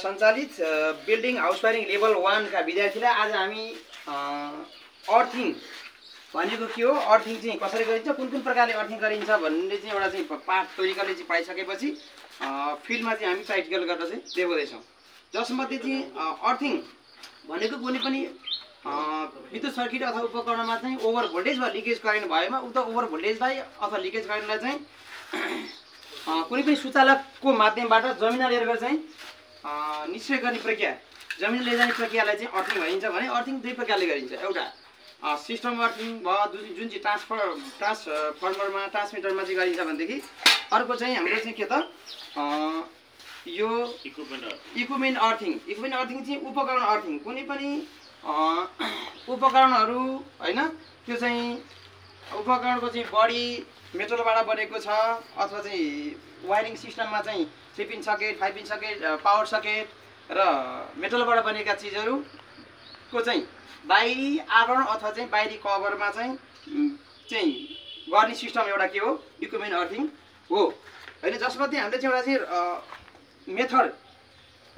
सञ्चालित building house wiring level 1 का विद्यार्थीलाई आज हामी अर्थिङ भनेको के हो, अर्थिङ चाहिँ कसरी गरिन्छ, कुन कुन प्रकारले अर्थिङ गरिन्छ भन्ने चाहिँ एउटा चाहिँ पाठ तरिकाले चाहिँ पढाइसकेपछि फिल्डमा चाहिँ हामी प्र्याक्टिकल गरेर चाहिँ देखाउँदैछौँ। जसमध्ये चाहिँ अर्थिङ भनेको कुनै पनि विद्युत सर्किट अथवा उपकरणमा चाहिँ ओभर भोल्टेज वा लिकेज करेन्ट भएमा उक्त ओभर भोल्टेजलाई अथवा लिकेज करेन्टलाई चाहिँ कुनै पनि सुचालकको माध्यमबाट जमिनमा लिएर चाहिँ निश्चय गर्ने प्रक्रिया, जमिन लैजाने प्रक्रियालाई चाहिँ अर्थिङ भनिन्छ। भने अर्थिङ दुई प्रकारले गरिन्छ। एउटा सिस्टम अर्थिङ भयो जुन चाहिँ ट्रान्सफर्मरमा ट्रान्समिटरमा चाहिँ गरिन्छ भनेदेखि, अर्को चाहिँ हाम्रो चाहिँ के त यो इक्विपमेन्ट अर्थिङ। इक्विपमेन्ट अर्थिङ चाहिँ उपकरण अर्थिङ, कुनै पनि उपकरणहरू हैन, त्यो चाहिँ उपकरणको चाहिँ बडी मेटलबाट बनेको छ अथवा चाहिँ वायरिङ सिस्टममा चाहिँ 3 pin socket 5 pin socket power socket र मेटलबाट बनेका चिजहरूको चाहिँ बाहिरी आवरण अथवा चाहिँ बाहिरी कभरमा चाहिँ गर्ने सिस्टम एउटा के हो, इक्विपमेन्ट अर्थिङ हो हैन। जसमध्ये हामीले चाहिँ एउटा चाहिँ मेथड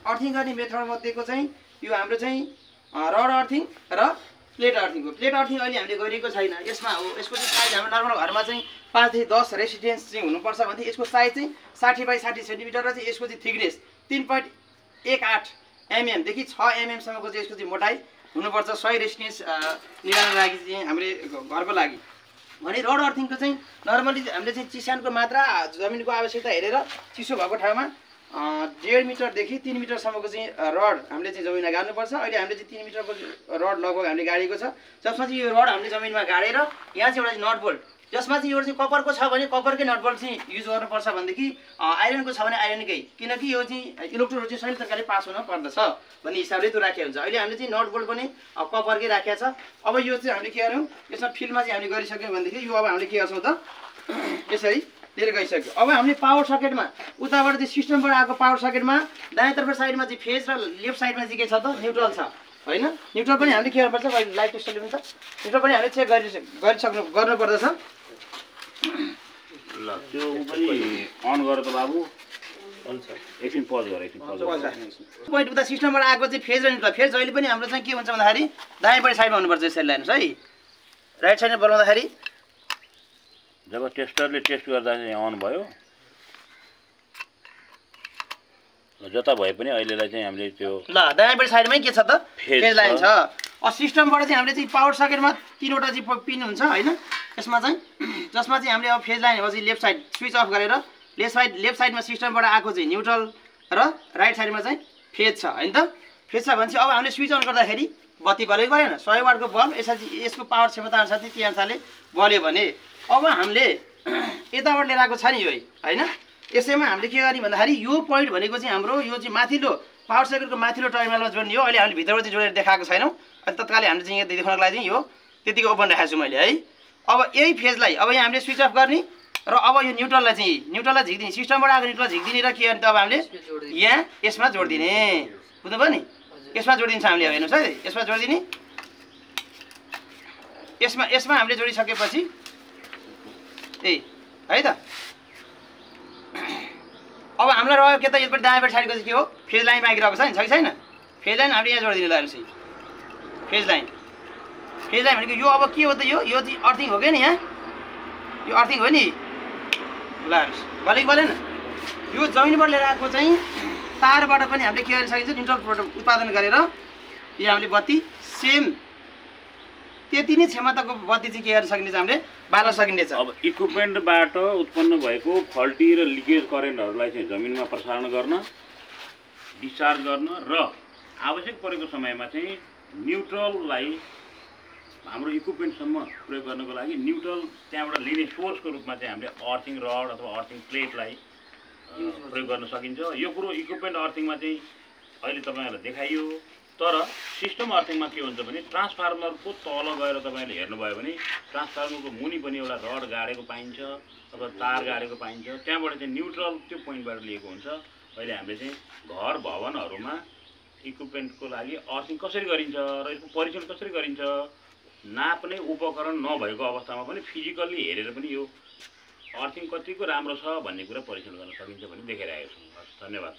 अर्थिङ गर्ने मेथड मध्येको चाहिँ यो हाम्रो चाहिँ रड अर्थिङ र प्लेट अर्थिङ हो। प्लेट अर्थिङ अहिले हामीले गरिएको छैन। यसमा हो यसको चाहिँ साइज हाम्रो नर्मल घरमा चाहिँ 5 देखि 10 रेसिडेन्स चाहिँ हुनुपर्छ भने यसको साइज चाहिँ 60 बाई 60 सेन्टिमिटर र चाहिँ यसको चाहिँ थिकनेस 3.18 mm देखि 6 mm सम्मको चाहिँ यसको चाहिँ मोटाइ हुनुपर्छ 100 रेसिडेन्स निकाल्नको लागि चाहिँ हामीले घरको लागि। भने रड अर्थिङको चाहिँ नर्मली हामीले चाहिँ चिसानको मात्रा जमिनको आवश्यकता हेरेर चिसो भएको ठाउँमा 1.5 मिटरदेखि 3 मिटरसम्मको चाहिँ रड हामीले चाहिँ जमिनमा गाड्नुपर्छ। अहिले हामीले चाहिँ 3 मिटरको रड लगभग हामीले गाडेको छ। जसमा चाहिँ यो रड हामीले जमिनमा गाडेर यहाँ चाहिँ एउटा नट बोल्ट, जसमा चाहिँ यो चाहिँ कपरको छ भने कपरकै नट बोल्ट चाहिँ युज गर्नुपर्छ भनेदेखि आइरनको छ भने आइरनकै, किनकि यो चाहिँ इलेक्ट्रोड चाहिँ सही तरिकाले पास हुन पर्दछ भन्ने हिसाबले त्यो राखेको हुन्छ। अहिले हामीले चाहिँ नट बोल्ट पनि कपरकै राखेको छ। अब यो चाहिँ हामीले के गर्यौँ, यसमा फिल्डमा चाहिँ हामीले गरिसक्यौँ भनेदेखि यो अब हामीले के गर्छौँ त यसरी लिएर गइसक्यो। अब हामीले पावर सकेटमा उताबाट चाहिँ सिस्टमबाट आएको पावर सकेटमा दायाँतर्फ साइडमा चाहिँ फेज र लेफ्ट साइडमा चाहिँ के छ त न्युट्रल छ हैन। न्युट्रल पनि हामीले के गर्नुपर्छ, लाइट टेस्टले हुन्छ न्युट्रल पनि हामीले चेक गर्नुपर्दछ। ल त्यो पनि अन गर त बाबु, एकछिन पज गर, एकछिन पज पोइन्ट उता सिस्टमबाट आएको चाहिँ फेज र न्युट्रल। फेज जहिले पनि हाम्रो चाहिँ के हुन्छ भन्दाखेरि दायाँपट्टि साइडमा हुनुपर्छ। यसरी लाइनुहोस् है, राइट साइडमा बोलाउँदाखेरि जब टेस्टरले टेस्ट गर्दा चाहिँ अन भयो, जता भए पनि अहिलेलाई चाहिँ हामीले त्यो ल दायाँपट्टि साइडमै के छ त फेज लाइन छ। सिस्टमबाट चाहिँ हामीले चाहिँ पावर सकेटमा 3वटा चाहिँ पिन हुन्छ हैन यसमा चाहिँ, जसमा चाहिँ हामीले अब फेज लाइन पछि लेफ्ट साइड स्विच अफ गरेर लेफ्ट साइडमा सिस्टमबाट आएको चाहिँ न्युट्रल र राइट साइडमा चाहिँ फेज छ हैन त। फेज छ भने चाहिँ अब हामीले स्विच अन गर्दाखेरि बत्ती बलेको भएन, 100 वाटको बल्ब यसको पावर क्षमता अनुसार चाहिँ त्यही अनुसारले बल्यो भने अब हामीले यताबाट लिएर आएको छ नि यो हैन। यसैमा हामीले के गर्ने भन्दाखेरि यो पोइन्ट भनेको चाहिँ हाम्रो यो चाहिँ माथिल्लो पावर सकेटको माथिल्लो टर्मिनलमा जोड्ने हो। अहिले हामीले भित्रबाट चाहिँ जोडेर देखाएको छैनौँ, अनि तत्कालै हामीले चाहिँ यहाँ देखाउनको लागि चाहिँ यो त्यतिको ओपन राखेको छु मैले है। अब यही फेजलाई अब यहाँ हामीले स्विच अफ गर्ने र अब यो न्युट्रललाई झिक्दिने, सिस्टमबाट आएको न्युट्रल झिक्दिने र के गर्ने त अब हामीले यहाँ यसमा जोडिदिने, बुझ्नुभयो नि। यसमा जोडिदिन्छ हामीले, अब हेर्नुहोस् है, यसमा जोडिदिने। यसमा हामीले जोडिसकेपछि ए है त अब हामीलाई रह्यो के त यसबाट दायाँपट्टि साइडको चाहिँ के हो फेज लाइन बाँकी रहेको छ नि, छ कि छैन। फेज लाइन हामीले यहाँ जोडिदिनु ल हेर्नुहोस्, फेज लाइन भनेको यो अब के हो त यो चाहिँ अर्थिङ हो क्या नि, यहाँ यो अर्थिङ हो नि। ल हेर्नुहोस् भले कि भलेन, यो जमिनबाट लिएर आएको चाहिँ तारबाट पनि हामीले के गर्न सकिन्छ, न्युट्रल प्रोडक्ट उत्पादन गरेर यो हामीले बत्ती सेम त्यति नै क्षमताको बत्ती चाहिँ के गर्न सकिनेछ, हामीले बाल्न सकिनेछ। अब इक्विपमेन्टबाट उत्पन्न भएको फल्टी र लिकेज करेन्टहरूलाई चाहिँ जमिनमा प्रसारण गर्न, डिस्चार्ज गर्न र आवश्यक परेको समयमा चाहिँ न्युट्रललाई हाम्रो इक्विपमेन्टसम्म प्रयोग गर्नको लागि न्युट्रल त्यहाँबाट लिने सोर्सको रूपमा चाहिँ हामीले अर्थिङ रड अथवा अर्थिङ प्लेटलाई प्रयोग गर्न सकिन्छ। यो कुरो इक्विपमेन्ट अर्थिङमा चाहिँ अहिले तपाईँहरूलाई देखाइयो। तर सिस्टम अर्थिङमा के हुन्छ भने ट्रान्सफर्मरको तल गएर तपाईँले हेर्नुभयो भने ट्रान्सफर्मरको मुनि पनि एउटा रड गाडेको पाइन्छ अथवा तार गाडेको पाइन्छ, त्यहाँबाट चाहिँ न्युट्रल त्यो पोइन्टबाट लिएको हुन्छ। अहिले हामीले चाहिँ घर भवनहरूमा इक्विपमेन्टको लागि अर्थिङ कसरी गरिन्छ र यसको परीक्षण कसरी गरिन्छ, नाप्ने उपकरण नभएको अवस्थामा पनि फिजिकल्ली हेरेर पनि यो अर्थिङ कतिको राम्रो छ भन्ने कुरा परीक्षण गर्न सकिन्छ भन्ने देखाइरहेको छौँ। धन्यवाद।